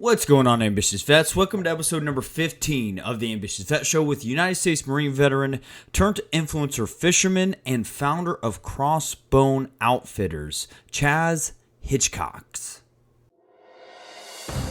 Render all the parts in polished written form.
What's going on, Ambitious Vets? Welcome to episode number 15 of the Ambitious Vet Show with United States Marine veteran, turned influencer fisherman, and founder of Crossbone Outfitters, Chaz Hickcox.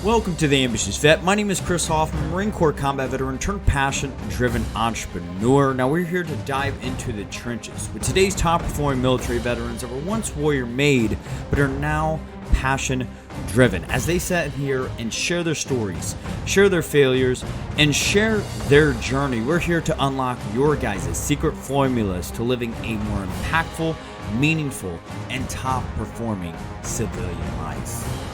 Welcome to the Ambitious Vet. My name is Chris Hoffman, Marine Corps combat veteran turned passion-driven entrepreneur. Now we're here to dive into the trenches with today's top-performing military veterans that were once warrior-made, but are now passion-driven as they sit here and share their stories, share their failures, and share their journey. We're here to unlock your guys' secret formulas to living a more impactful, meaningful, and top-performing civilian life.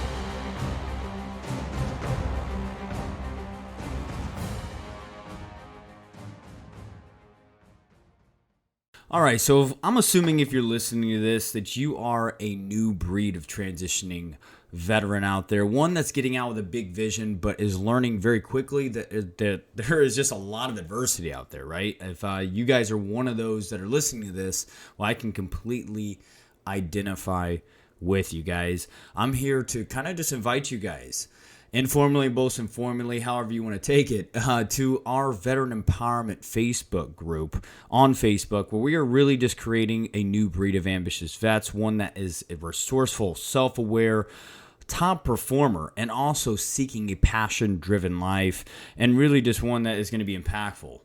All right, so I'm assuming if you're listening to this that you are a new breed of transitioning veteran out there, one that's getting out with a big vision but is learning very quickly that there is just a lot of adversity out there, right? If you guys are one of those that are listening to this, well, I can completely identify with you guys. I'm here to kind of just invite you guys, informally, both informally, however you want to take it, to our Veteran Empowerment Facebook group on Facebook, where we are really just creating a new breed of ambitious vets, one that is a resourceful, self-aware, top performer, and also seeking a passion-driven life, and really just one that is going to be impactful.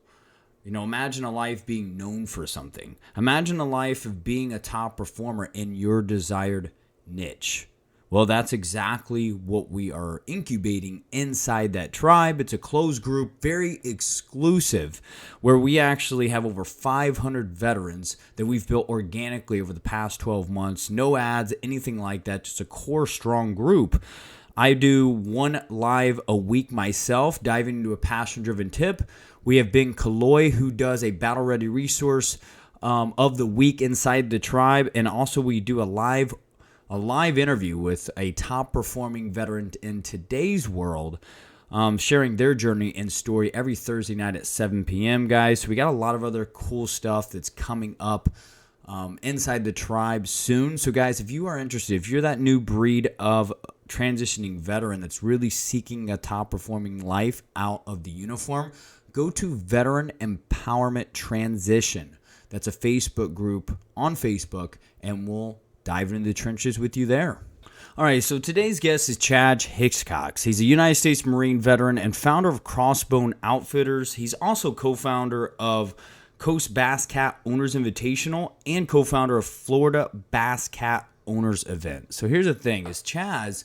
You know, imagine a life being known for something. Imagine a life of being a top performer in your desired niche. Well, that's exactly what we are incubating inside that tribe. It's a closed group, very exclusive, where we actually have over 500 veterans that we've built organically over the past 12 months. No ads, anything like that, just a core strong group. I do one live a week myself, diving into a passion-driven tip. We have Ben Kaloy, who does a battle-ready resource of the week inside the tribe, and also we do a live interview with a top-performing veteran in today's world, sharing their journey and story every Thursday night at 7 p.m., guys. So we got a lot of other cool stuff that's coming up inside the tribe soon. So, guys, if you are interested, if you're that new breed of transitioning veteran that's really seeking a top-performing life out of the uniform, go to Veteran Empowerment Transition. That's a Facebook group on Facebook, and we'll dive into the trenches with you there. All right, so today's guest is Chaz Hickcox. He's a United States Marine veteran and founder of Crossbone Outfitters. He's also co-founder of Coast Bass Cat Owners Invitational and co-founder of Florida Bass Cat Owners Event. So here's the thing, is Chaz,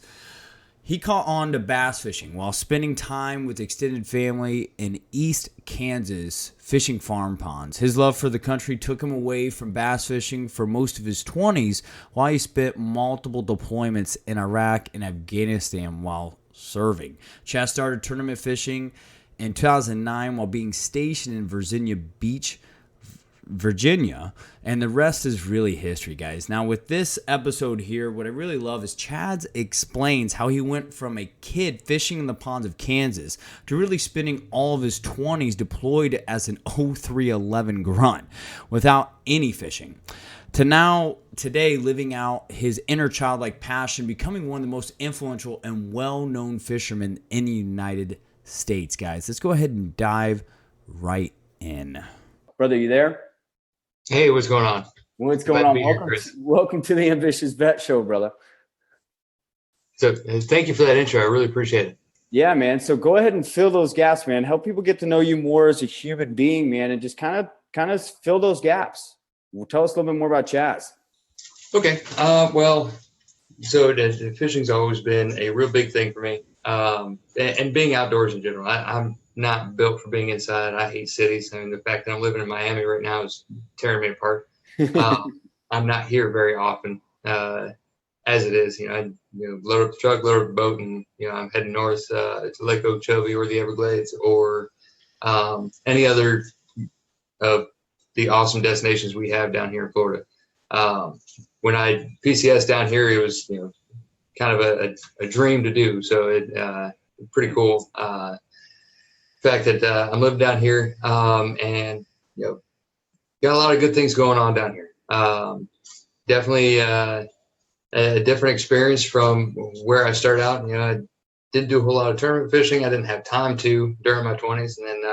he caught on to bass fishing while spending time with extended family in East Kansas fishing farm ponds. His love for the country took him away from bass fishing for most of his 20s, while he spent multiple deployments in Iraq and Afghanistan while serving. Chaz started tournament fishing in 2009 while being stationed in Virginia Beach, Virginia, and the rest is really history, guys. Now, with this episode here, what I really love is Chaz explains how he went from a kid fishing in the ponds of Kansas to really spending all of his 20s deployed as an 0311 grunt without any fishing, to now today living out his inner childlike passion, becoming one of the most influential and well-known fishermen in the United States. Guys, let's go ahead and dive right in. Brother, you there? Hey, what's going on? What's going on? Welcome to the Ambitious Vet Show, brother. So thank you for that intro. I really appreciate it. Yeah, man. So go ahead and fill those gaps, man. Help people get to know you more as a human being, man, and just kind of fill those gaps. Tell us a little bit more about Chaz. Okay. Well, so the fishing's always been a real big thing for me, and being outdoors in general. I'm not built for being inside. I hate cities. I mean, the fact that I'm living in Miami right now is tearing me apart. I'm not here very often, as it is. I load up the truck, load up the boat, and I'm heading north to Lake Okeechobee or the Everglades or any other of the awesome destinations we have down here in Florida. When I PCS down here, it was kind of a dream to do. So it pretty cool. Fact that I'm living down here, and got a lot of good things going on down here. Definitely a different experience from where I started out. didn't do a whole lot of tournament fishing. I didn't have time to during my 20s. And then,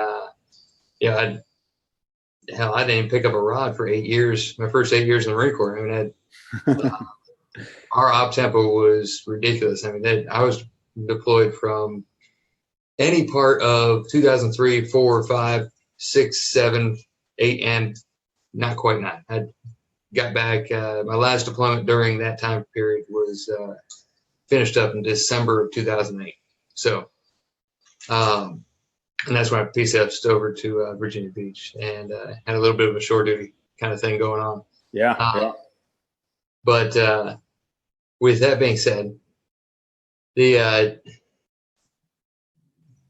I didn't even pick up a rod for 8 years, my first 8 years in the Marine Corps. I mean, our op tempo was ridiculous. I mean, I was deployed from any part of 2003, 4, 5, 6, 7, 8, and not quite 9. I got back. My last deployment during that time period was finished up in December of 2008. So, and that's when I PCF'd over to Virginia Beach and had a little bit of a shore duty kind of thing going on. Yeah. But with that being said, the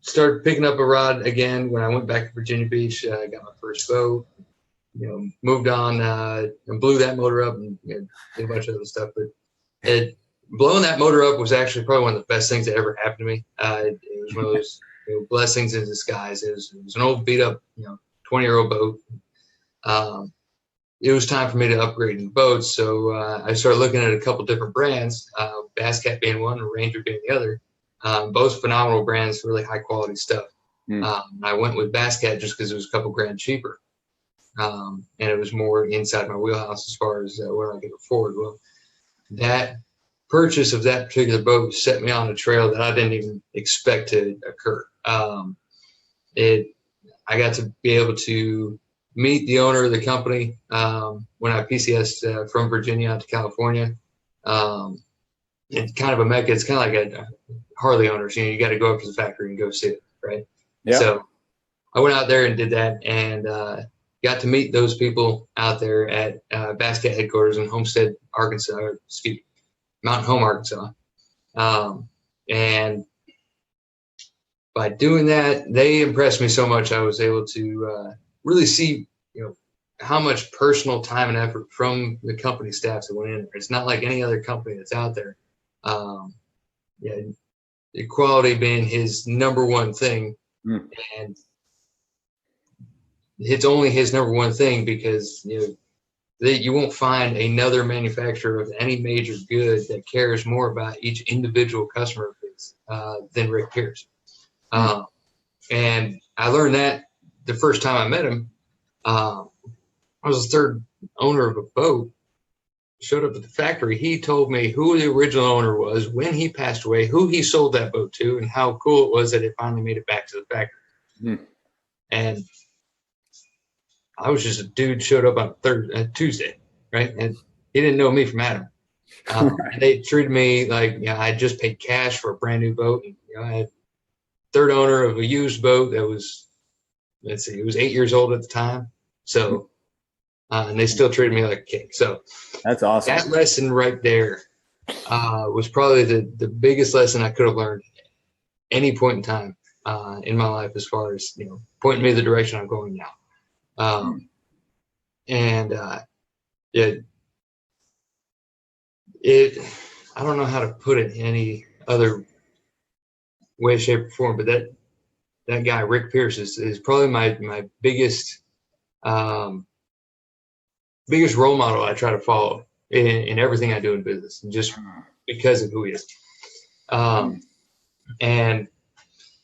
started picking up a rod again when I went back to Virginia Beach. I got my first boat, moved on and blew that motor up and did a bunch of other stuff. But blowing that motor up was actually probably one of the best things that ever happened to me. It was one of those blessings in disguise. It was an old beat up, 20-year-old boat. It was time for me to upgrade the boats. So I started looking at a couple different brands, Bass Cat being one and Ranger being the other. Both phenomenal brands, really high quality stuff. I went with Bass Cat just because it was a couple grand cheaper. And it was more inside my wheelhouse as far as what I could afford. Well, that purchase of that particular boat set me on a trail that I didn't even expect to occur. I got to be able to meet the owner of the company when I PCS'd from Virginia out to California. It's kind of a mecca. It's kind of like a Harley owners. You got to go up to the factory and go see it, right? Yeah. So I went out there and did that, and got to meet those people out there at Bass Cat headquarters in Homestead, Arkansas. Mountain Home, Arkansas. And by doing that, they impressed me so much. I was able to really see, how much personal time and effort from the company staff that went in there. It's not like any other company that's out there. Equality being his number one thing, and it's only his number one thing because you won't find another manufacturer of any major good that cares more about each individual customer of his than Rick Pierce. And I learned that the first time I met him. I was the third owner of a boat. Showed up at the factory. He told me who the original owner was, when he passed away, who he sold that boat to, and how cool it was that it finally made it back to the factory. And I was just a dude showed up on Tuesday, right? And he didn't know me from Adam. And they treated me like I just paid cash for a brand new boat. And, I had third owner of a used boat that was, it was 8 years old at the time. So, and they still treated me like a king. So that's awesome. That lesson right there was probably the biggest lesson I could have learned at any point in time in my life, as far as pointing me the direction I'm going now. I don't know how to put it in any other way, shape, or form, but that guy Rick Pierce is probably my biggest biggest role model I try to follow in everything I do in business, just because of who he is. And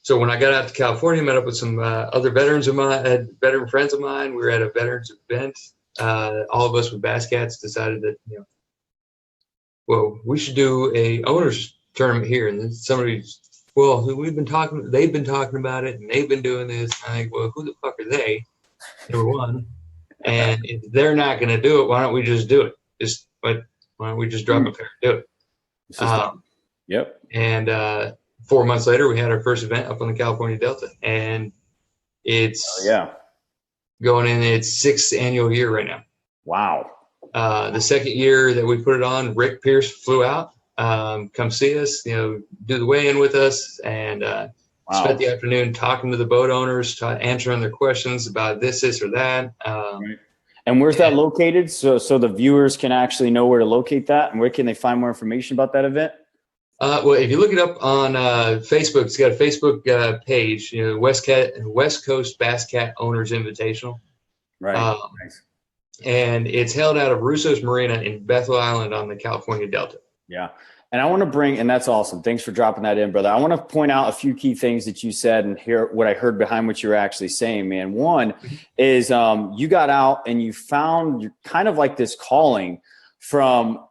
so when I got out to California, met up with some other veterans of mine, veteran friends of mine. We were at a veterans event. All of us with Bass Cats decided that, we should do a owners tournament here. And then they've been talking about it, and they've been doing this. And I think, well, who the fuck are they? Number one. And if they're not going to do it, why don't we just do it? Why don't we just drop up there and do it? And 4 months later, we had our first event up on the California Delta, and it's going in its 6th annual year right now. Wow. The second year that we put it on, Rick Pierce flew out, come see us, do the weigh-in with us, and spent the afternoon talking to the boat owners, answering their questions about this or that. And where's that located? So the viewers can actually know where to locate that, and where can they find more information about that event? Well, if you look it up on Facebook, it's got a Facebook page, West Coast Bass Cat Owners Invitational. Right. Nice. And it's held out of Russo's Marina in Bethel Island on the California Delta. Yeah. And I want to bring, and that's awesome. Thanks for dropping that in, brother. I want to point out a few key things that you said and hear what I heard behind what you were actually saying, man. One is you got out and you found you're kind of like this calling from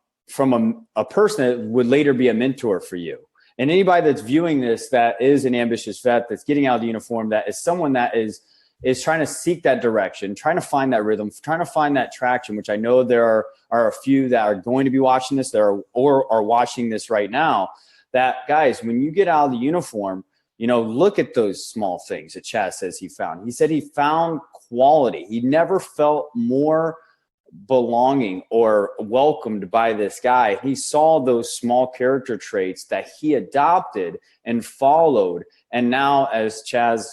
a person that would later be a mentor for you. And anybody that's viewing this that is an ambitious vet, that's getting out of the uniform, that is someone that is trying to seek that direction, trying to find that rhythm, trying to find that traction, which I know there are a few that are going to be watching this or are watching this right now, that guys, when you get out of the uniform, look at those small things that Chaz says he found. He said he found quality. He never felt more belonging or welcomed by this guy. He saw those small character traits that he adopted and followed. And now, as Chaz,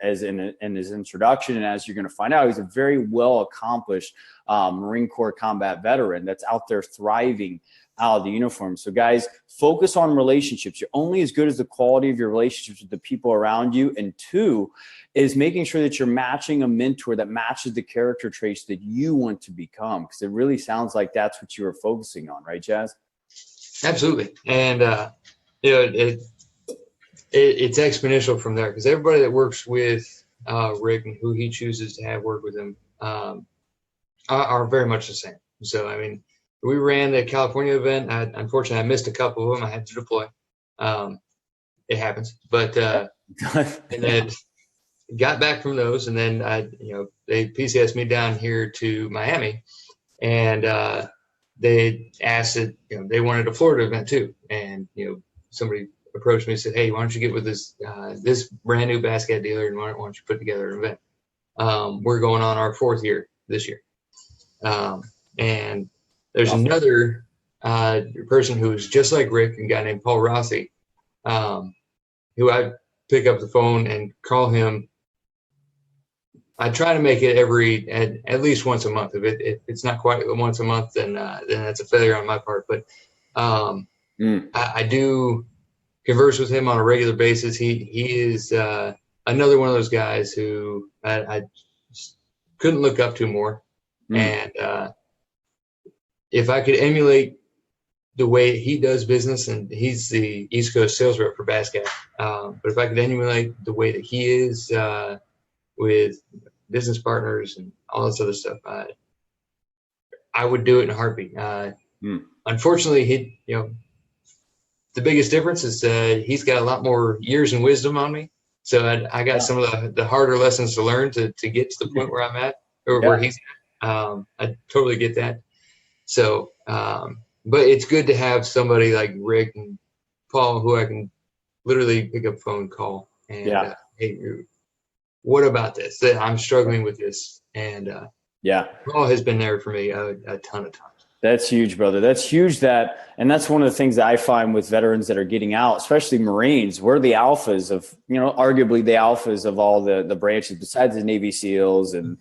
as in his introduction, and as you're going to find out, he's a very well accomplished Marine Corps combat veteran that's out there thriving out of the uniform. So guys, focus on relationships. You're only as good as the quality of your relationships with the people around you. And two is making sure that you're matching a mentor that matches the character traits that you want to become. Because it really sounds like that's what you were focusing on, right, Chaz? Absolutely. And, it's exponential from there, because everybody that works with Rick and who he chooses to have work with him are very much the same. So, I mean, we ran the California event. Unfortunately, I missed a couple of them. I had to deploy. It happens. But and then got back from those, and then they PCS'd me down here to Miami, and they asked that they wanted a Florida event too, and somebody approached me and said, "Hey, why don't you get with this brand new basket dealer, and why don't you put together an event? We're going on our 4th year this year." And there's another person who's just like Rick, a guy named Paul Rossi, who I pick up the phone and call him. I try to make it at least once a month. If it's not quite once a month, then that's a failure on my part. But I do converse with him on a regular basis. He is another one of those guys who I couldn't look up to more. And if I could emulate the way he does business, and he's the East Coast sales rep for Bascat, but if I could emulate the way that he is with business partners and all this other stuff, I would do it in a heartbeat. Unfortunately, the biggest difference is he's got a lot more years and wisdom on me. So I got some of the harder lessons to learn to get to the point where I'm at, or where he's at. I totally get that. So, but it's good to have somebody like Rick and Paul who I can literally pick up phone, call, and hey, what about this? I'm struggling with this. And Paul has been there for me a ton of times. That's huge, brother. That's huge. And that's one of the things that I find with veterans that are getting out, especially Marines. We're the alphas of, arguably the alphas of all the branches besides the Navy SEALs and,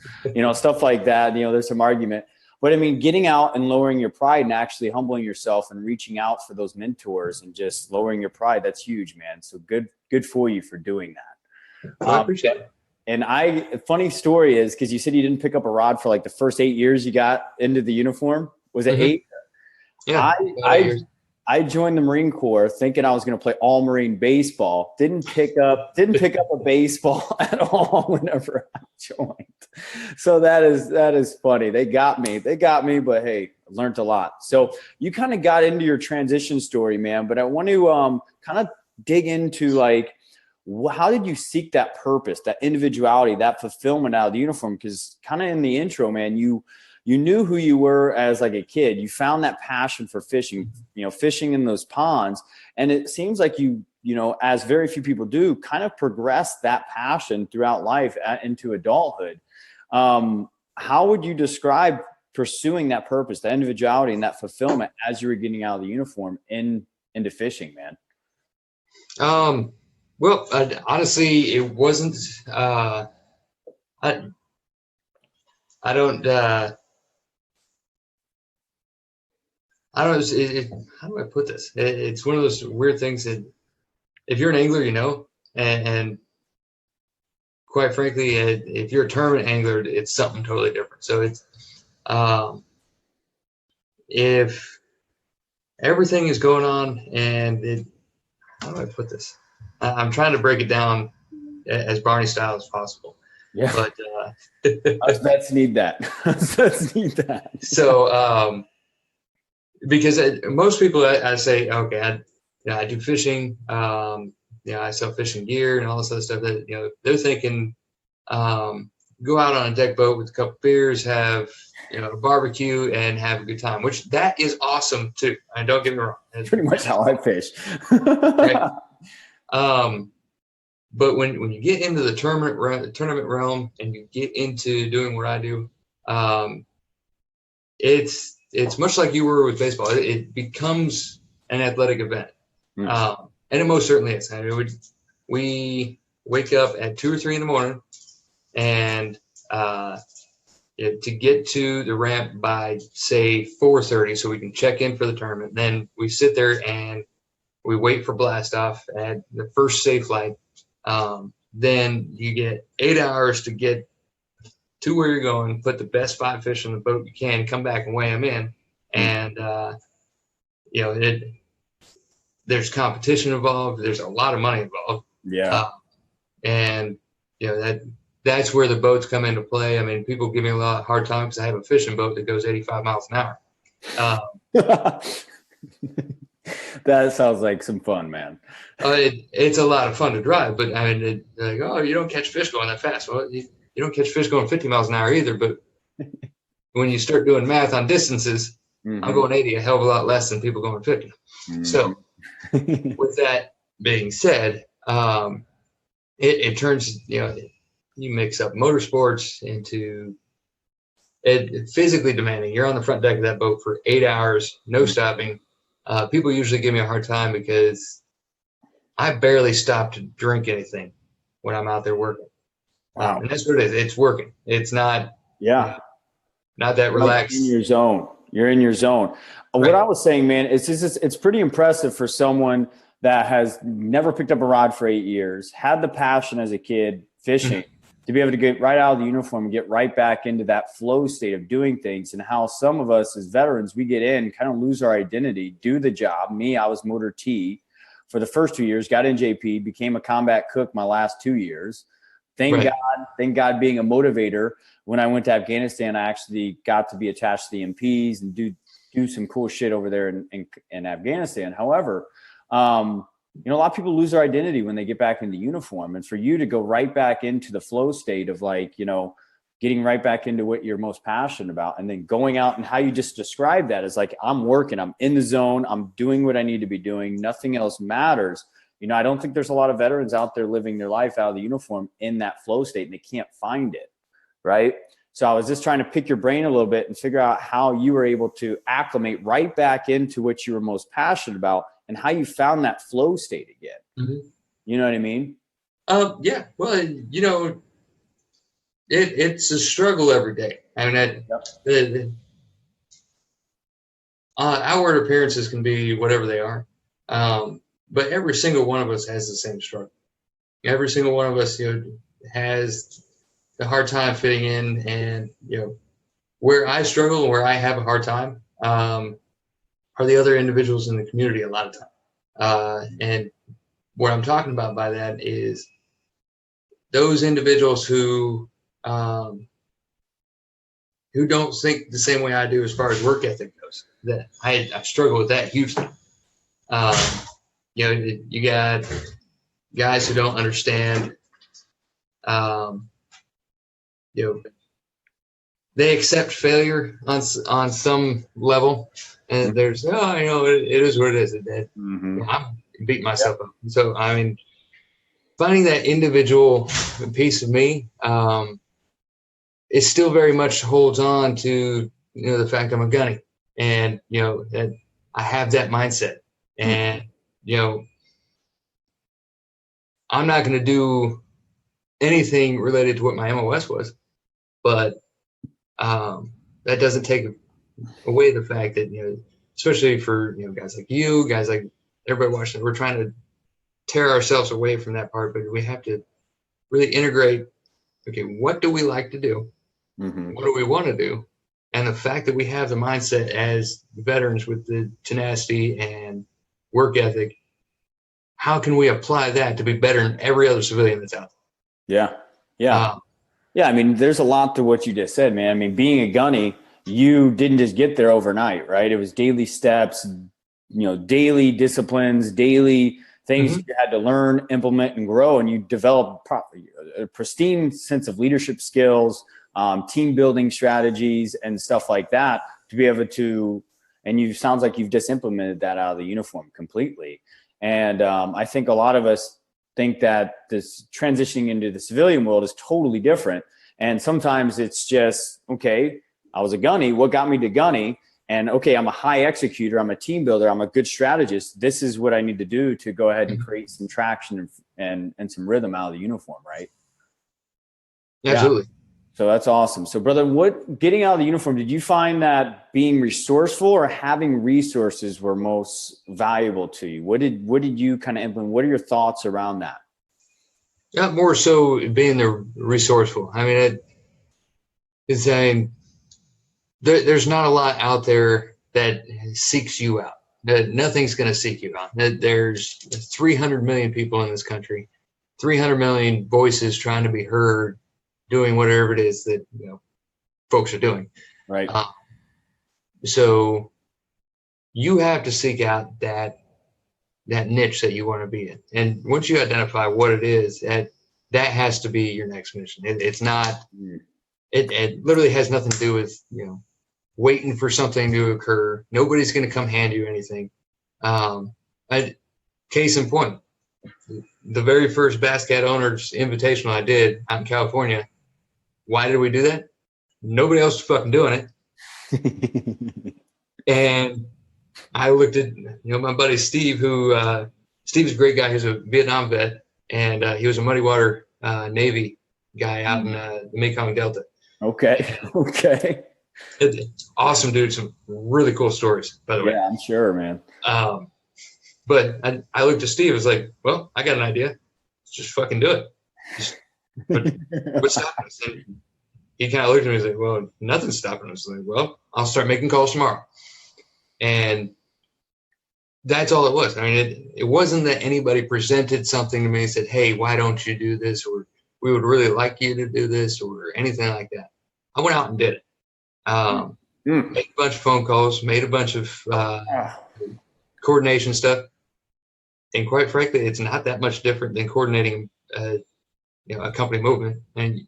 stuff like that. There's some argument. But I mean, getting out and lowering your pride and actually humbling yourself and reaching out for those mentors and just lowering your pride, that's huge, man. So good for you for doing that. I appreciate it. And funny story is, because you said you didn't pick up a rod for like the first 8 years you got into the uniform. Was it 8? Yeah. I joined the Marine Corps thinking I was going to play all Marine baseball. Didn't pick up a baseball at all whenever I joined. So that is funny. They got me, but hey, I learned a lot. So you kind of got into your transition story, man, but I want to kind of dig into like, how did you seek that purpose, that individuality, that fulfillment out of the uniform? Because kind of in the intro, man, you knew who you were as like a kid. You found that passion for fishing, fishing in those ponds. And it seems like you, as very few people do, kind of progress that passion throughout life into adulthood. How would you describe pursuing that purpose, that individuality and that fulfillment as you were getting out of the uniform into fishing, man? Well, honestly, it wasn't, I don't, how do I put this? It's one of those weird things that if you're an angler, and quite frankly, if you're a tournament angler, it's something totally different. So it's, everything is going on, and how do I put this? I'm trying to break it down as Barney style as possible. Yeah. But Us vets need that. Us vets need that. so because most people I say, okay, I do fishing. I sell fishing gear and all this other stuff. That they're thinking, go out on a deck boat with a couple beers, have a barbecue, and have a good time. Which that is awesome too. And don't get me wrong. That's pretty much how I fish. Right? But when you get into the tournament realm and you get into doing what I do, it's much like you were with baseball. It becomes an athletic event, and it most certainly is. I mean, we wake up at 2 or 3 in the morning, and to get to the ramp by say 4:30, so we can check in for the tournament. Then we sit there and we wait for blast off at the first safe light. Then you get 8 hours to get to where you're going, put the best 5 fish on the boat you can, come back and weigh them in. And, there's competition involved. There's a lot of money involved. Yeah. And, that's where the boats come into play. I mean, people give me a lot of hard time because I have a fishing boat that goes 85 miles an hour. That sounds like some fun, man. It's a lot of fun to drive, but I mean, they're like, oh, you don't catch fish going that fast. Well, you don't catch fish going 50 miles an hour either. But when you start doing math on distances, I'm going 80 a hell of a lot less than people going 50. So with that being said, it turns, you mix up motorsports into it physically demanding. You're on the front deck of that boat for 8 hours, no stopping. People usually give me a hard time because I barely stop to drink anything when I'm out there working. Wow. And that's what it is. It's working. It's not, not that relaxed. Like in your zone. You're in your zone. Right. What I was saying, man, it's pretty impressive for someone that has never picked up a rod for 8 years, had the passion as a kid fishing, to be able to get right out of the uniform and get right back into that flow state of doing things, and how some of us as veterans, we get in, kind of lose our identity, do the job. Me, I was motor T for the first 2 years, got in JP, became a combat cook my last 2 years. Thank God being a motivator. When I went to Afghanistan, I actually got to be attached to the MPs and do some cool shit over there in Afghanistan. However, a lot of people lose their identity when they get back into uniform. And for you to go right back into the flow state of getting right back into what you're most passionate about, and then going out, and how you just described that as like, I'm working, I'm in the zone, I'm doing what I need to be doing. Nothing else matters. I don't think there's a lot of veterans out there living their life out of the uniform in that flow state, and they can't find it. Right. So I was just trying to pick your brain a little bit and figure out how you were able to acclimate right back into what you were most passionate about, and how you found that flow state again. You know what I mean? Yeah. Well, it's a struggle every day. I mean, outward appearances can be whatever they are. But every single one of us has the same struggle. Every single one of us, has a hard time fitting in, and where I struggle and where I have a hard time are the other individuals in the community a lot of time. And what I'm talking about by that is those individuals who don't think the same way I do as far as work ethic goes. That I struggle with that hugely. You got guys who don't understand. They accept failure on some level, and there's it is what it is. I'm beating myself up. So I mean, finding that individual piece of me, it still very much holds on to the fact I'm a gunny, and that I have that mindset, and I'm not going to do anything related to what my MOS was, but that doesn't take away the fact that especially for guys like you, guys like everybody watching, we're trying to tear ourselves away from that part, but we have to really integrate. Okay, what do we like to do? What do we want to do? And the fact that we have the mindset as veterans with the tenacity and work ethic, how can we apply that to be better than every other civilian that's out there? Yeah. Yeah. Yeah. I mean, there's a lot to what you just said, man. I mean, being a gunny, you didn't just get there overnight, right? It was daily steps, daily disciplines, daily things you had to learn, implement, and grow. And you develop a pristine sense of leadership skills, team building strategies, and stuff like that to be able to. And you sounds like you've just implemented that out of the uniform completely. And I think a lot of us think that this transitioning into the civilian world is totally different. And sometimes it's just, okay, I was a gunny. What got me to gunny? And okay, I'm a high executor. I'm a team builder. I'm a good strategist. This is what I need to do to go ahead and create some traction and some rhythm out of the uniform, right? Yeah, absolutely. So that's awesome. So brother, getting out of the uniform, did you find that being resourceful or having resources were most valuable to you? What did you kind of implement? What are your thoughts around that? Yeah, more so being the resourceful. I mean, it's saying there's not a lot out there that seeks you out. Nothing's going to seek you out. There's 300 million people in this country, 300 million voices trying to be heard, doing whatever it is that folks are doing. Right. So you have to seek out that niche that you want to be in, and once you identify what it is, that has to be your next mission. It's not. It literally has nothing to do with waiting for something to occur. Nobody's going to come hand you anything. Case in point, the very first Bass Cat Owners Invitational I did out in California. Why did we do that? Nobody else was fucking doing it. And I looked at my buddy Steve, who Steve's a great guy. He's a Vietnam vet, and he was a Muddy Water Navy guy out in the Mekong Delta. Okay. Awesome dude. Some really cool stories, by the way. Yeah, I'm sure, man. But I looked at Steve. I was like, well, I got an idea. Let's just fucking do it. What's stopping us? And he kind of looked at me and was like, well, nothing's stopping us. I was like, well, I'll start making calls tomorrow. And that's all it was. I mean, it wasn't that anybody presented something to me and said, hey, why don't you do this? Or we would really like you to do this, or anything like that. I went out and did it. Made a bunch of phone calls, made a bunch of coordination stuff. And quite frankly, it's not that much different than coordinating a company movement. And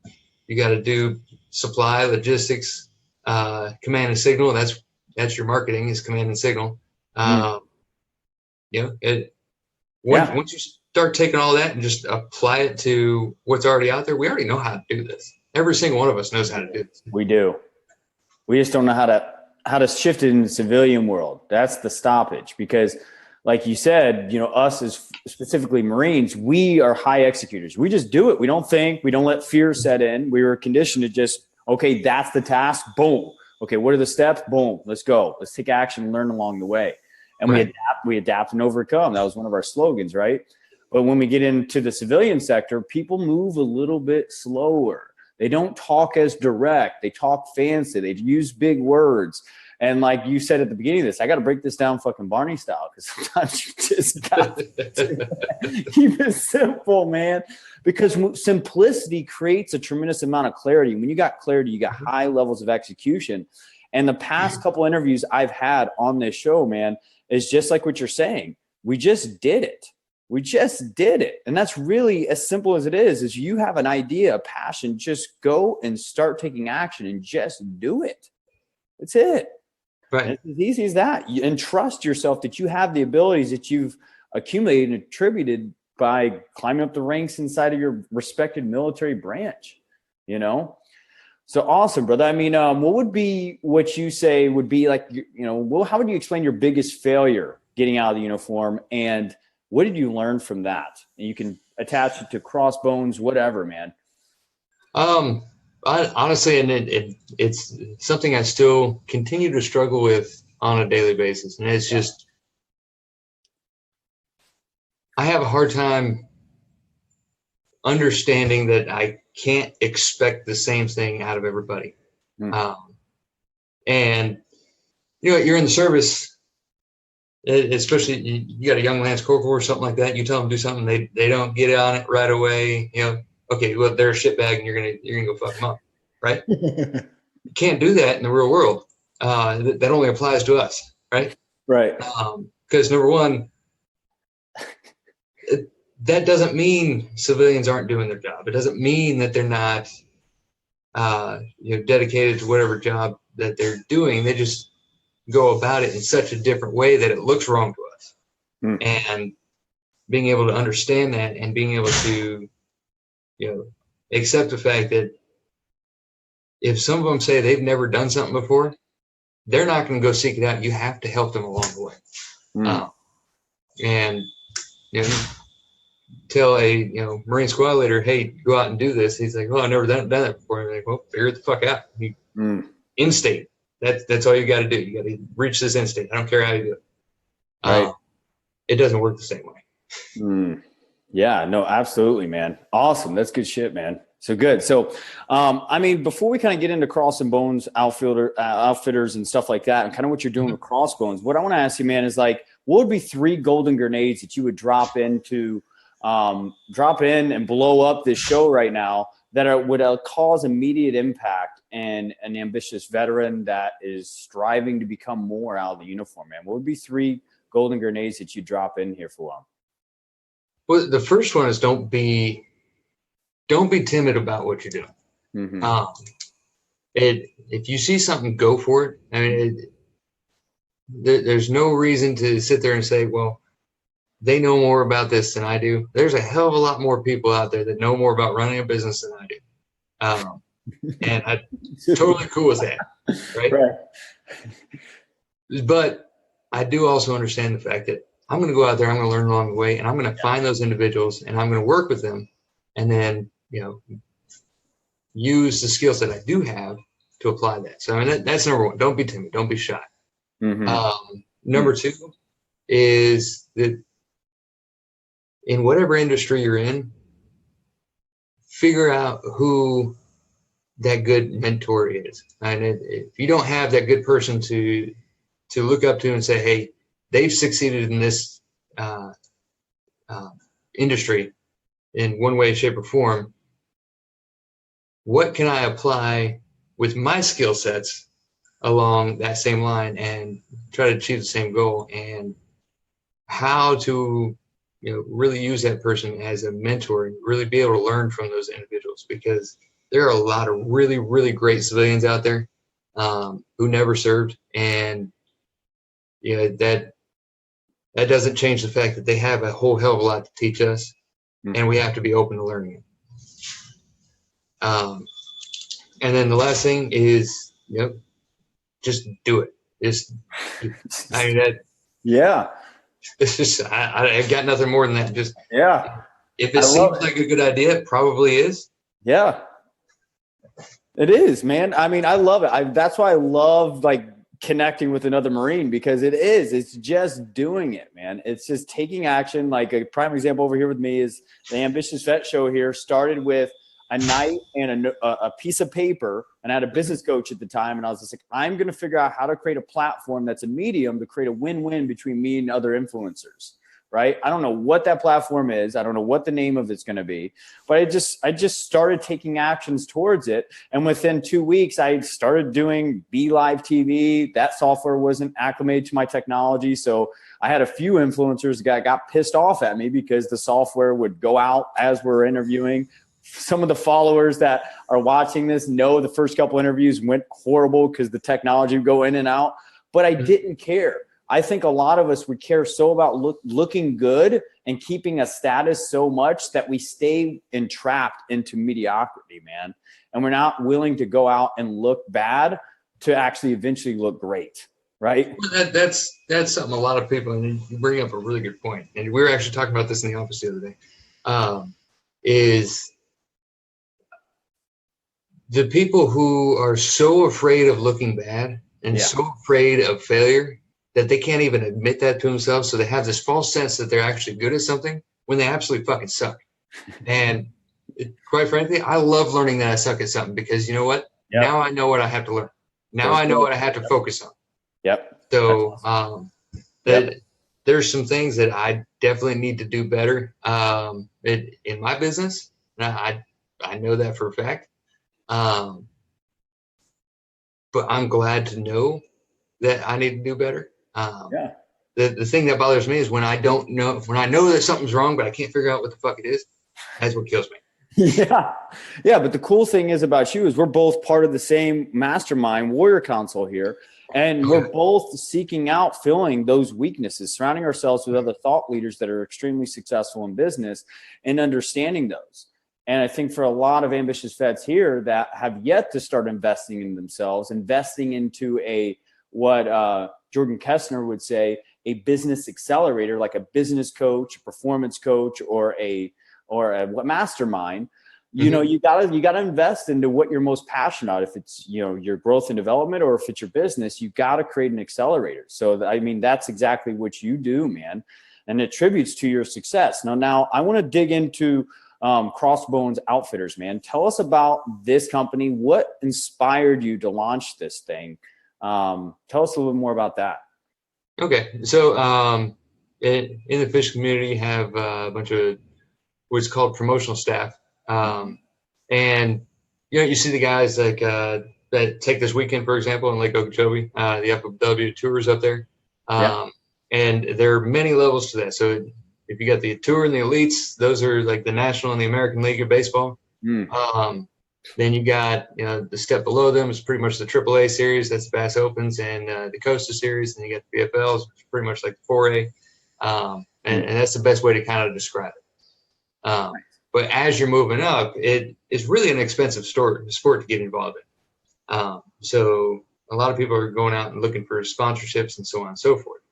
you got to do supply, logistics, command and signal. That's your marketing, is command and signal. Once you start taking all that and just apply it to what's already out there, we already know how to do this. Every single one of us knows how to do this. We do. We just don't know how to shift it in the civilian world. That's the stoppage, because like you said, us as specifically Marines, we are high executors. We just do it. We don't think, we don't let fear set in. We were conditioned to just, okay, that's the task. Boom. Okay. What are the steps? Boom. Let's go. Let's take action and learn along the way. And we adapt and overcome. That was one of our slogans, right? But when we get into the civilian sector, people move a little bit slower. They don't talk as direct. They talk fancy. They use big words. And like you said at the beginning of this, I got to break this down fucking Barney style, because sometimes you just got to keep it simple, man. Because simplicity creates a tremendous amount of clarity. When you got clarity, you got high levels of execution. And the past couple interviews I've had on this show, man, is just like what you're saying. We just did it. We just did it. And that's really as simple as it is you have an idea, a passion, just go and start taking action and just do it. That's it. Right. And it's as easy as that. And trust yourself that you have the abilities that you've accumulated and attributed by climbing up the ranks inside of your respected military branch, So awesome, brother. I mean, what would be what you say would be like, how would you explain your biggest failure getting out of the uniform, and what did you learn from that? And you can attach it to crossbones, whatever, man. Honestly, and it's something I still continue to struggle with on a daily basis. And it's just, I have a hard time understanding that I can't expect the same thing out of everybody. And, you're in the service, especially you got a young Lance Corporal or something like that. You tell them to do something, they don't get on it right away. Okay, well, they're a shitbag and you're gonna go fuck them up, right? You can't do that in the real world. That only applies to us, right? Right. Because number one, that doesn't mean civilians aren't doing their job. It doesn't mean that they're not, dedicated to whatever job that they're doing. They just go about it in such a different way that it looks wrong to us. And being able to understand that and being able to, accept the fact that if some of them say they've never done something before, they're not going to go seek it out. You have to help them along the way. And, tell a Marine squad leader, hey, go out and do this. He's like, well, I've never done that before. And I'm like, well, figure it the fuck out. In state. That's all you got to do. You got to reach this in state. I don't care how you do it. Right. It doesn't work the same way. Yeah, no, absolutely, man. Awesome. That's good shit, man. So good. So, before we kind of get into Cross and Bones outfitters and stuff like that, and kind of what you're doing with Crossbones, what I want to ask you, man, is like, what would be 3 golden grenades that you would drop in and blow up this show right now that would cause immediate impact and an ambitious veteran that is striving to become more out of the uniform, man? What would be 3 golden grenades that you drop in here for them? Well, the first one is don't be timid about what you're doing. If you see something, go for it. I mean, there's no reason to sit there and say, well, they know more about this than I do. There's a hell of a lot more people out there that know more about running a business than I do. And I'm totally cool with that. Right. But I do also understand the fact that I'm going to go out there, I'm going to learn along the way, and I'm going to find those individuals and I'm going to work with them and then, use the skills that I do have to apply that. So that's number one. Don't be timid. Don't be shy. Number 2 is that in whatever industry you're in, figure out who that good mentor is. And if you don't have that good person to look up to and say, hey, they've succeeded in this industry in one way, shape, or form, what can I apply with my skill sets along that same line and try to achieve the same goal, and how to really use that person as a mentor and really be able to learn from those individuals, because there are a lot of really, really great civilians out there who never served, and that doesn't change the fact that they have a whole hell of a lot to teach us, and we have to be open to learning it. And then the last thing is, just do it. It's just, I got nothing more than that. Just, if it seems like a good idea, it probably is. Yeah, it is, man. I mean, I love it. That's why I love connecting with another Marine, because it's just doing it, man. It's just taking action. Like a prime example over here with me is the Ambitious Vet Show here started with a night and a piece of paper, and I had a business coach at the time, and I was just like, I'm going to figure out how to create a platform that's a medium to create a win-win between me and other influencers, right? I don't know what that platform is. I don't know what the name of it's going to be, but I just started taking actions towards it. And within 2 weeks, I started doing Be Live TV. That software wasn't acclimated to my technology. So I had a few influencers that got pissed off at me because the software would go out as we're interviewing. Some of the followers that are watching this know the first couple interviews went horrible because the technology would go in and out, but I didn't care. I think a lot of us would care so about looking good and keeping a status so much that we stay entrapped into mediocrity, man. And we're not willing to go out and look bad to actually eventually look great, right? That's something a lot of people, and you bring up a really good point. And we were actually talking about this in the office the other day, is the people who are so afraid of looking bad and so afraid of failure that they can't even admit that to themselves. So they have this false sense that they're actually good at something when they absolutely fucking suck. And quite frankly, I love learning that I suck at something, because you know what? Now I know what I have to learn. now I know what I have to focus on. Yep. So Yep. there's some things that I definitely need to do better in my business. I know that for a fact. But I'm glad to know that I need to do better. Yeah. The thing that bothers me is when I know that something's wrong, but I can't figure out what the fuck it is. That's what kills me. Yeah. Yeah. But the cool thing is about you is we're both part of the same mastermind warrior council here. And we're both seeking out filling those weaknesses, surrounding ourselves with other thought leaders that are extremely successful in business and understanding those. And I think for a lot of ambitious vets here that have yet to start investing in themselves, investing into what Jordan Kessner would say, a business accelerator, like a business coach, a performance coach, or a mastermind, you know, you gotta invest into what you're most passionate about. If it's, you know, your growth and development, or if it's your business, you got to create an accelerator. So, I mean, that's exactly what you do, man. And it attributes to your success. Now I want to dig into Crossbones Outfitters, man. Tell us about this company. What inspired you to launch this thing? Tell us a little bit more about that. Okay. So in the fish community, you have a bunch of what's called promotional staff. And, you know, you see the guys like that take this weekend, for example, in Lake Okeechobee, the FW tours up there. And there are many levels to that. So if you got the tour and the elites, those are like the National and the American League of Baseball. Then you got, you know, the step below them is pretty much the AAA series. That's the Bass Opens and the Costa series. And you got the BFLs, which is pretty much like the 4A. And that's the best way to kind of describe it. But as you're moving up, it's really an expensive sport to get involved in. So a lot of people are going out and looking for sponsorships and so on and so forth.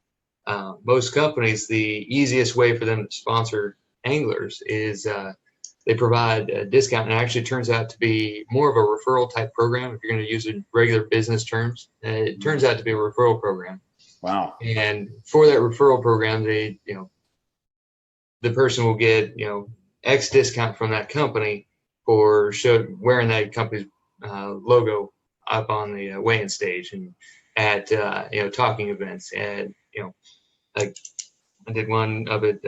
Most companies, the easiest way for them to sponsor anglers is they provide a discount, and it actually turns out to be more of a referral type program. If you're going to use it in regular business terms, it turns out to be a referral program. Wow. And for that referral program, the person will get, you know, X discount from that company for wearing that company's logo up on the weigh-in stage and at you know, talking events. And, you know, like I did one up at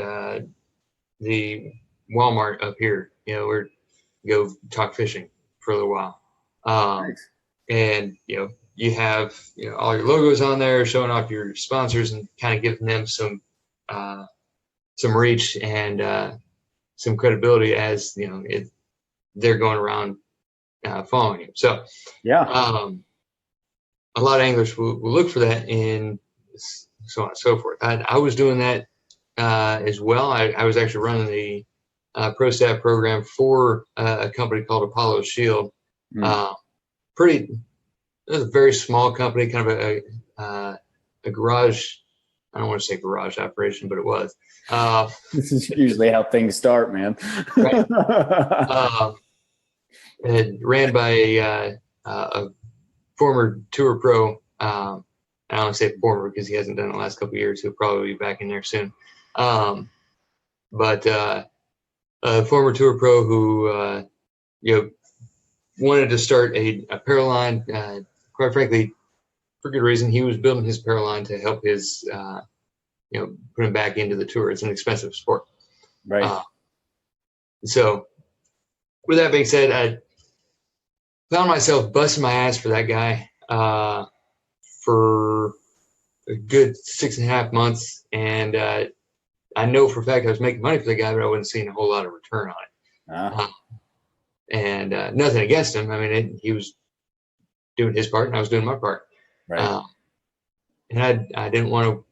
the Walmart up here, you know, where go talk fishing for a little while. Nice. And, you know, you have, you know, all your logos on there showing off your sponsors and kind of giving them some reach and some credibility as, you know, they're going around following you. So, a lot of anglers will look for that and so on and so forth. I was doing that as well. I was actually running the pro staff program for a company called Apollo Shield. It was a very small company, kind of a garage. I don't want to say garage operation, but it was. This is usually how things start, man. Right. Ran by a former tour pro. I don't say former because he hasn't done it the last couple of years. He'll probably be back in there soon. But a former tour pro who you know, wanted to start a apparel line. Quite frankly, for good reason. He was building his apparel line to help his you know, put him back into the tour. It's an expensive sport. Right. So with that being said, I found myself busting my ass for that guy for a good 6.5 months. And I know for a fact I was making money for the guy, but I wasn't seeing a whole lot of return on it. And nothing against him. I mean, he was doing his part and I was doing my part. Right. And I didn't want to,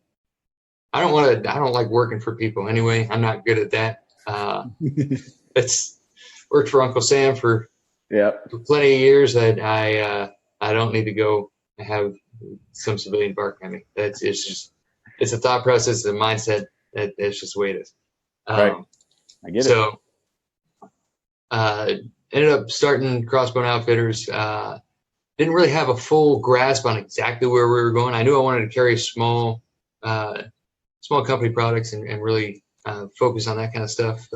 I don't like working for people anyway. I'm not good at that. It's worked for Uncle Sam for plenty of years that I don't need to go have some civilian barking at me. It's a thought process, a mindset. That's just the way it is. Right. I get it. So ended up starting Crossbone Outfitters. Didn't really have a full grasp on exactly where we were going. I knew I wanted to carry small company products and really focus on that kind of stuff.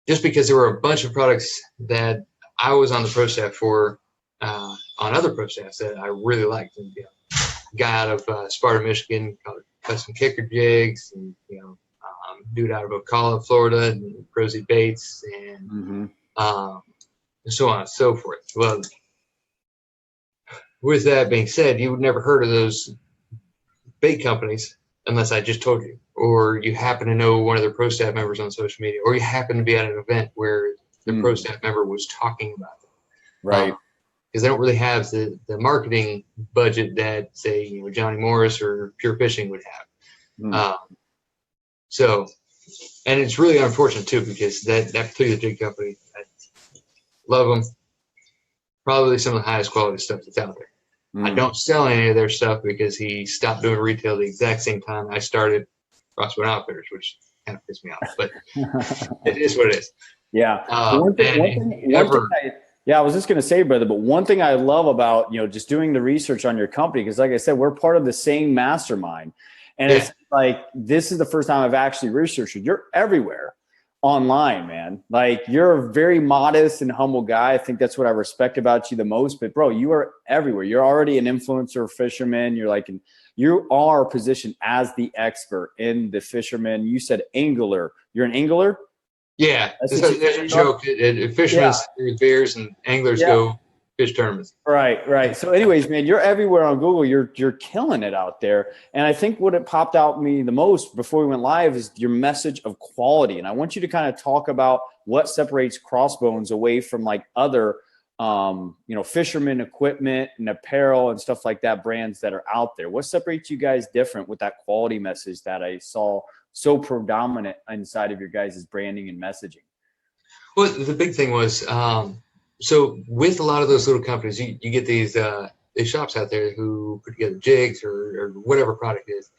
Just because there were a bunch of products that I was on the pro staff for on on other pro staffs that I really liked. And, guy out of Sparta, Michigan, called custom kicker jigs, and dude out of Ocala, Florida, and Rosie Bates, and so on and so forth. Well, with that being said, you would never heard of those bait companies unless I just told you, or you happen to know one of their pro staff members on social media, or you happen to be at an event where the pro staff member was talking about it. Right. Because they don't really have the marketing budget that, say, Johnny Morris or Pure Fishing would have. So, and it's really unfortunate too, because that particular jig company, I love them. Probably some of the highest quality stuff that's out there. I don't sell any of their stuff because he stopped doing retail the exact same time I started Crossbow Outfitters, which kind of pissed me off, but it is what it is. Yeah. I was just going to say, brother, but one thing I love about, just doing the research on your company, because like I said, we're part of the same mastermind. And it's like, this is the first time I've actually researched it. You're everywhere online, man. Like, you're a very modest and humble guy. I think that's what I respect about you the most. But bro, you are everywhere. You're already an influencer fisherman. You are positioned as the expert in the fisherman. You said angler. You're an angler? Yeah, there's a joke. Fishermen with beers and anglers go fish tournaments. Right. So anyways, man, you're everywhere on Google. You're killing it out there. And I think what it popped out me the most before we went live is your message of quality. And I want you to kind of talk about what separates Crossbones away from like other fisherman equipment and apparel and stuff like that, brands that are out there. What separates you guys different with that quality message that I saw so predominant inside of your guys' branding and messaging? Well, the big thing was, so with a lot of those little companies, you get these shops out there who put together jigs or whatever product it is.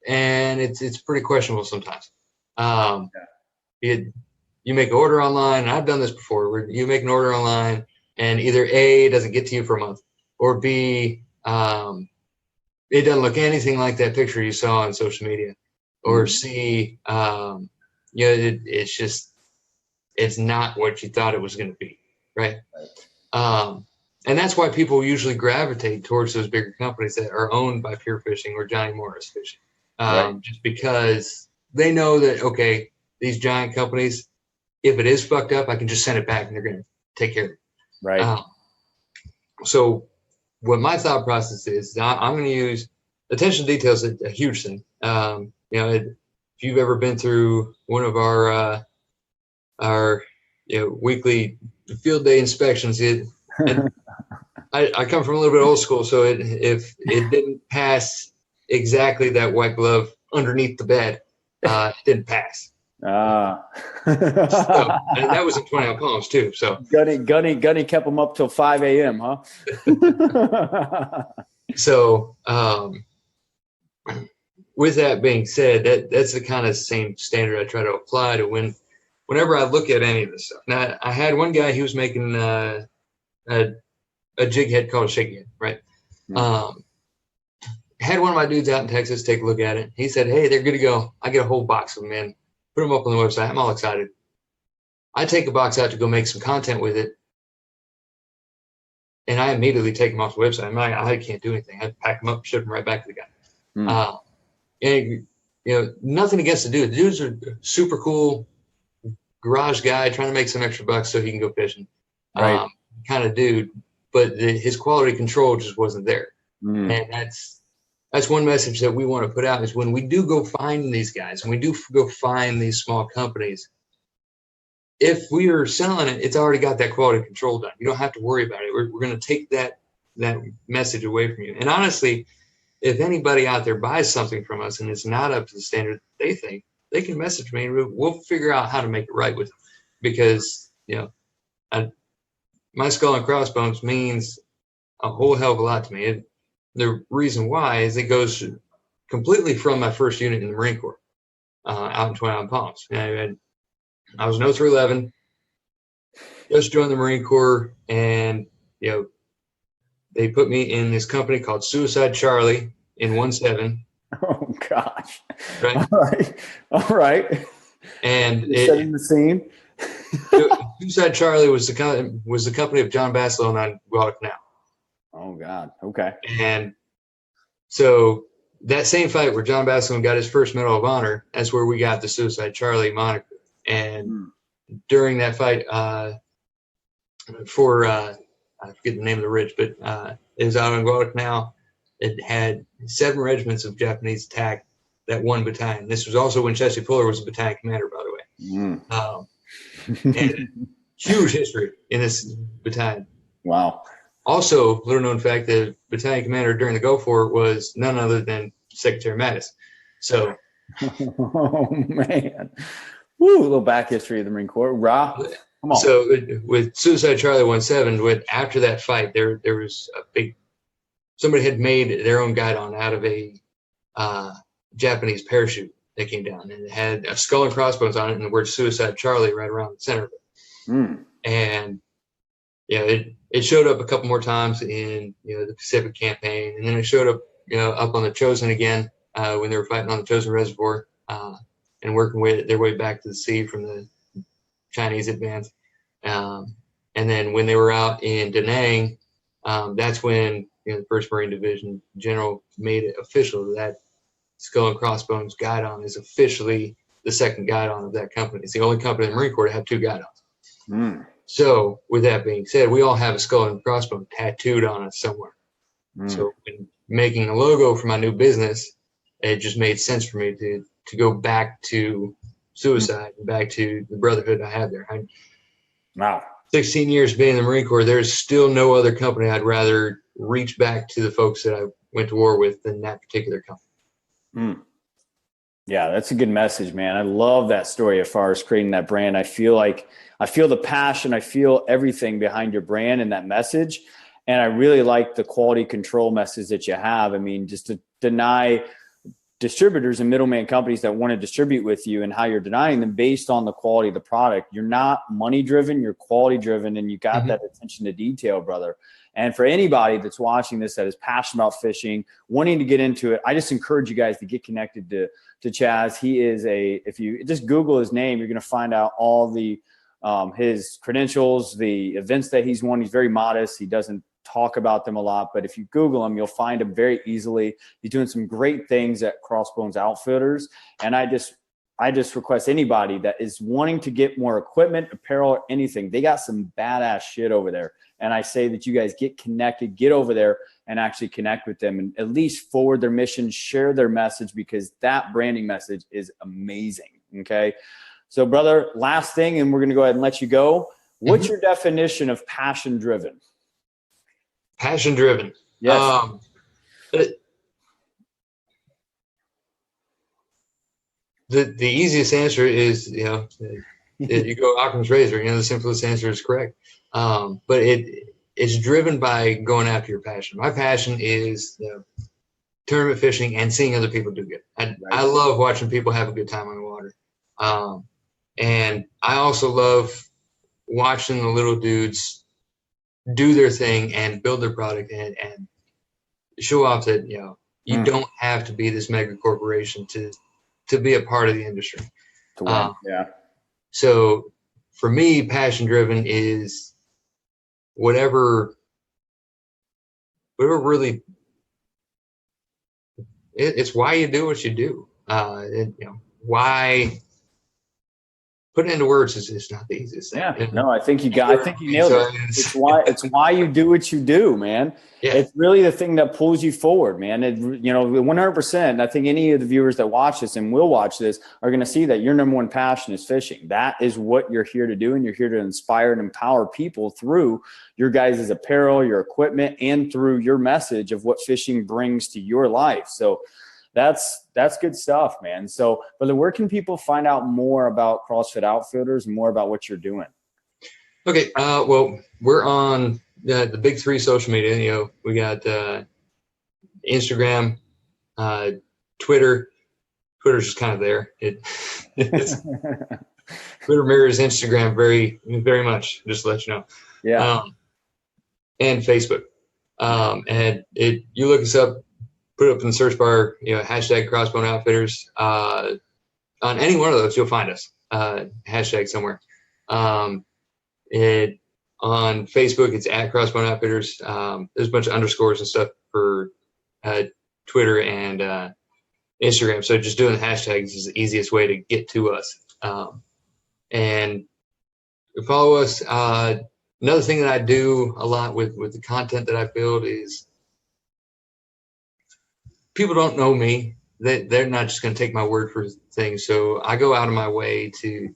And it's pretty questionable sometimes. You make an order online, and I've done this before, where you make an order online and either A, it doesn't get to you for a month, or B, it doesn't look anything like that picture you saw on social media, or C, it's not what you thought it was going to be, right? And that's why people usually gravitate towards those bigger companies that are owned by Pure Fishing or Johnny Morris Fishing, just because they know that, okay, these giant companies, if it is fucked up, I can just send it back and they're going to take care of it. Right. So what my thought process is, I'm going to use attention to detail is a huge thing. If you've ever been through one of our weekly field day inspections, and I come from a little bit old school, so if it didn't pass exactly that white glove underneath the bed, it didn't pass. And that was in 20 palms too. So Gunny kept them up till 5 a.m. Huh? So with that being said, that's the kind of same standard I try to apply to whenever I look at any of this stuff. Now, I had one guy, he was making a jig head called a shaky head, right? Had one of my dudes out in Texas take a look at it. He said, hey, they're good to go. I get a whole box of them in. Put them up on the website. I'm all excited. I take a box out to go make some content with it, and I immediately take them off the website. I can't do anything. I pack them up, ship them right back to the guy. And nothing against the dude. The dude's a super cool garage guy trying to make some extra bucks so he can go fishing, kind of dude. But his quality control just wasn't there, and that's one message that we want to put out is when we do go find these guys and we do go find these small companies, if we are selling it, it's already got that quality control done. You don't have to worry about it. We're going to take that message away from you. And honestly, if anybody out there buys something from us and it's not up to the standard they think, they can message me and we'll figure out how to make it right with them. Because, my skull and crossbones means a whole hell of a lot to me. The reason why is it goes completely from my first unit in the Marine Corps out in 20 Palms. I was an 0311, just joined the Marine Corps, and they put me in this company called Suicide Charlie in 17. Oh gosh! Right. All right. And setting the scene. Suicide Charlie was the company of John Basilone on Guadalcanal. Oh God. Okay. And so that same fight where John Basilone got his first Medal of Honor, that's where we got the Suicide Charlie moniker. And during that fight, I forget the name of the ridge, but it was out on Guadalcanal. It had 7 regiments of Japanese attack that 1 battalion. This was also when Chesty Puller was a battalion commander, by the way. And huge history in this battalion. Wow. Also, little known fact, the battalion commander during the Gulf War was none other than Secretary Mattis. So, oh man, woo! A little back history of the Marine Corps. Rah, come on. So with Suicide Charlie 17, after that fight, there was a big. Somebody had made their own guidon out of a Japanese parachute that came down, and it had a skull and crossbones on it, and the word Suicide Charlie right around the center of it. And yeah, it showed up a couple more times in the Pacific campaign, and then it showed up up on the Chosen again when they were fighting on the Chosen Reservoir and working their way back to the sea from the Chinese advance. And then when they were out in Da Nang, that's when the First Marine Division General made it official that Skull and Crossbones guidon is officially the second guidon of that company. It's the only company in the Marine Corps to have 2 guidons. So with that being said, we all have a skull and crossbones tattooed on us somewhere. So when making a logo for my new business, it just made sense for me to go back to Suicide and back to the brotherhood I have there. Wow. 16 years being in the Marine Corps, there's still no other company I'd rather reach back to the folks that I went to war with than that particular company. Yeah, that's a good message, man. I love that story as far as creating that brand. I feel the passion. I feel everything behind your brand and that message. And I really like the quality control message that you have. I mean, just to deny distributors and middleman companies that want to distribute with you and how you're denying them based on the quality of the product. You're not money driven, you're quality driven, and you got that attention to detail, brother. And for anybody that's watching this that is passionate about fishing, wanting to get into it, I just encourage you guys to get connected to Chaz. He is if you just Google his name, you're going to find out all the his credentials, the events that he's won. He's very modest. He doesn't talk about them a lot, but if you Google him, you'll find him very easily. He's doing some great things at Crossbones Outfitters. And I just request anybody that is wanting to get more equipment, apparel, or anything, they got some badass shit over there. And I say that you guys get connected, get over there and actually connect with them and at least forward their mission, share their message, because that branding message is amazing. Okay. So brother, last thing, and we're going to go ahead and let you go. What's your definition of passion driven? Passion driven. Yes. The easiest answer is, you go Occam's razor, the simplest answer is correct. But it's driven by going after your passion. My passion is tournament fishing and seeing other people do good. I love watching people have a good time on the water. And I also love watching the little dudes do their thing and build their product and show off that, you don't have to be this mega corporation to be a part of the industry. So for me, passion driven is whatever really, it's why you do what you do. Why put it into words is not the easiest thing. Yeah, no, I think you nailed it. It's why you do what you do, man. Yeah. It's really the thing that pulls you forward, man. 100%. I think any of the viewers that watch this and will watch this are going to see that your number one passion is fishing. That is what you're here to do, and you're here to inspire and empower people through your guys' apparel, your equipment, and through your message of what fishing brings to your life. So that's good stuff, man. So, brother, where can people find out more about CrossFit Outfitters and more about what you're doing? Okay. Well, we're on the big 3 social media. We got Instagram, Twitter. Twitter's just kind of there. Twitter mirrors Instagram very, very much, just to let you know. Yeah. And Facebook. And you look us up, put it up in the search bar, hashtag Crossbone Outfitters. On any one of those, you'll find us. Hashtag somewhere. It on Facebook, it's at Crossbone Outfitters. There's a bunch of underscores and stuff for Twitter and Instagram. So just doing the hashtags is the easiest way to get to us. And follow us. Another thing that I do a lot with the content that I build is people don't know me. They're not just going to take my word for things. So I go out of my way to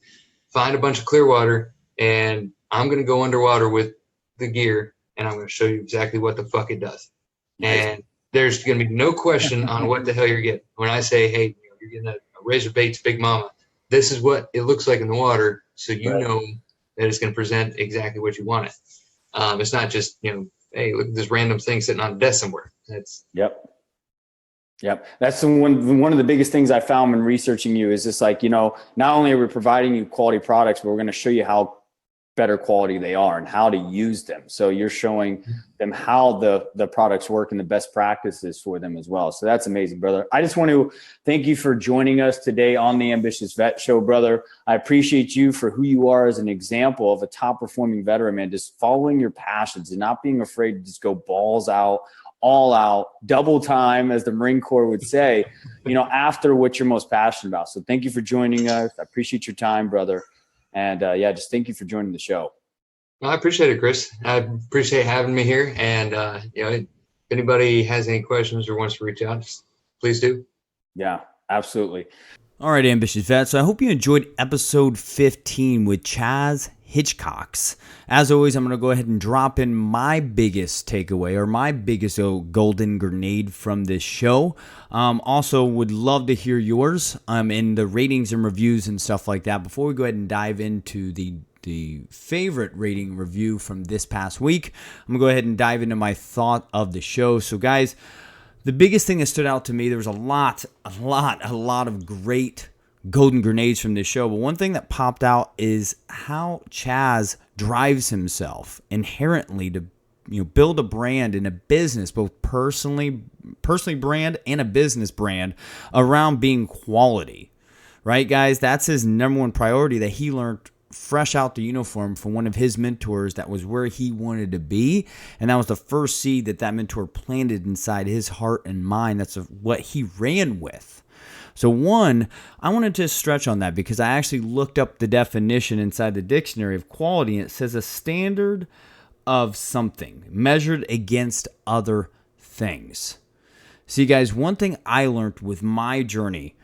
find a bunch of clear water, and I'm going to go underwater with the gear, and I'm going to show you exactly what the fuck it does. Nice. And there's going to be no question on what the hell you're getting. When I say, hey, you're getting a razor bait's Big Mama, this is what it looks like in the water, so you know that it's going to present exactly what you want it. It's not just, hey, look at this random thing sitting on a desk somewhere. Yep. That's one of the biggest things I found when researching you is just like, not only are we providing you quality products, but we're going to show you how better quality they are and how to use them. So you're showing them how the products work and the best practices for them as well. So that's amazing, brother. I just want to thank you for joining us today on the Ambitious Vet Show, brother. I appreciate you for who you are as an example of a top performing veteran, man, just following your passions and not being afraid to just go balls out, all out, double time, as the Marine Corps would say, after what you're most passionate about. So thank you for joining us. I appreciate your time, brother. And just thank you for joining the show. Well, I appreciate it, Chris. I appreciate having me here. And, if anybody has any questions or wants to reach out, please do. Yeah, absolutely. All right, Ambitious Vets. So I hope you enjoyed episode 15 with Chaz Hickcox. As always, I'm going to go ahead and drop in my biggest takeaway or my biggest golden grenade from this show. Also, would love to hear yours in the ratings and reviews and stuff like that. Before we go ahead and dive into the favorite rating review from this past week, I'm going to go ahead and dive into my thought of the show. So, guys, the biggest thing that stood out to me, there was a lot of great golden grenades from this show. But one thing that popped out is how Chaz drives himself inherently to build a brand and a business, both personally brand and a business brand around being quality. Right, guys? That's his number one priority that he learned fresh out the uniform from one of his mentors. That was where he wanted to be, and that was the first seed that mentor planted inside his heart and mind. That's what he ran with. So one, I wanted to stretch on that because I actually looked up the definition inside the dictionary of quality, and it says a standard of something measured against other things. See, guys, one thing I learned with my journey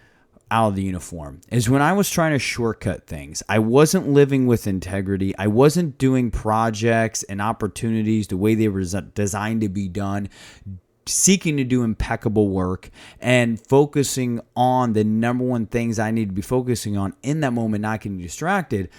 out of the uniform is when I was trying to shortcut things, I wasn't living with integrity. I wasn't doing projects and opportunities the way they were designed to be done, seeking to do impeccable work and focusing on the number one things I need to be focusing on in that moment, not getting distracted.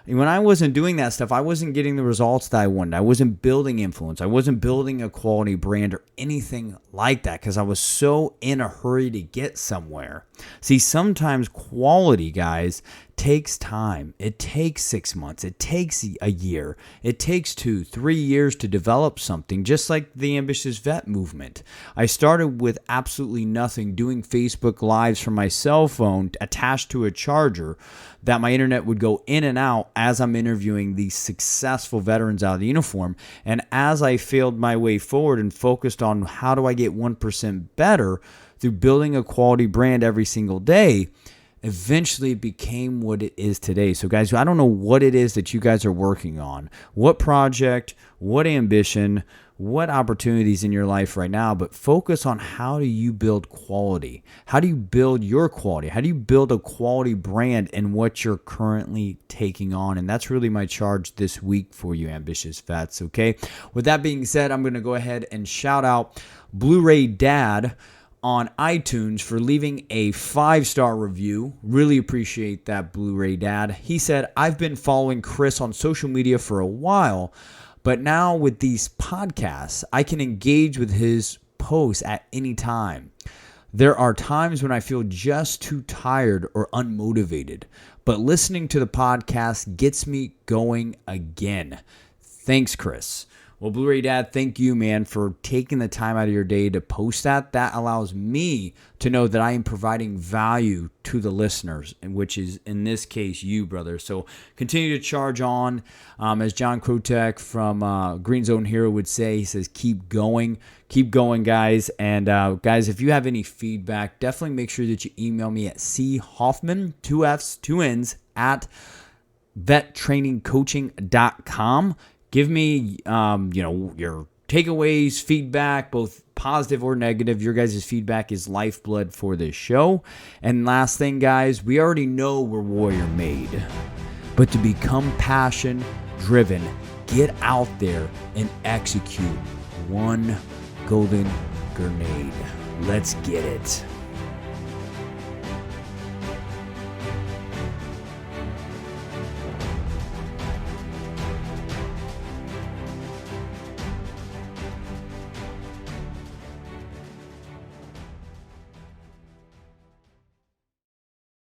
And when I wasn't doing that stuff, I wasn't getting the results that I wanted. I wasn't building influence. I wasn't building a quality brand or anything like that because I was so in a hurry to get somewhere. See, sometimes quality, guys, takes time. It takes 6 months. It takes a year. It takes 2-3 years to develop something, just like the Ambitious Vet movement. I started with absolutely nothing, doing Facebook Lives from my cell phone attached to a charger that my internet would go in and out as I'm interviewing these successful veterans out of the uniform. And as I failed my way forward and focused on how do I get 1% better through building a quality brand every single day, eventually it became what it is today. So guys, I don't know what it is that you guys are working on, what project, what ambition, what opportunities in your life right now, but focus on how do you build quality? How do you build your quality? How do you build a quality brand in what you're currently taking on? And that's really my charge this week for you, Ambitious Vets, okay? With that being said, I'm going to go ahead and shout out Blu-ray Dad on iTunes for leaving a 5-star review. Really appreciate that, Blu-ray Dad. He said, I've been following Chris on social media for a while, but now with these podcasts, I can engage with his posts at any time. There are times when I feel just too tired or unmotivated, but listening to the podcast gets me going again. Thanks, Chris. Well, Blu-ray Dad, thank you, man, for taking the time out of your day to post that. That allows me to know that I am providing value to the listeners, and which is, in this case, you, brother. So continue to charge on. As John Krotek from Green Zone Hero would say, he says, keep going. Keep going, guys. And guys, if you have any feedback, definitely make sure that you email me at choffman, 2 F's, 2 N's, at vettrainingcoaching.com. Give me, your takeaways, feedback, both positive or negative. Your guys' feedback is lifeblood for this show. And last thing, guys, we already know we're warrior made, but to become passion driven, get out there and execute one golden grenade. Let's get it.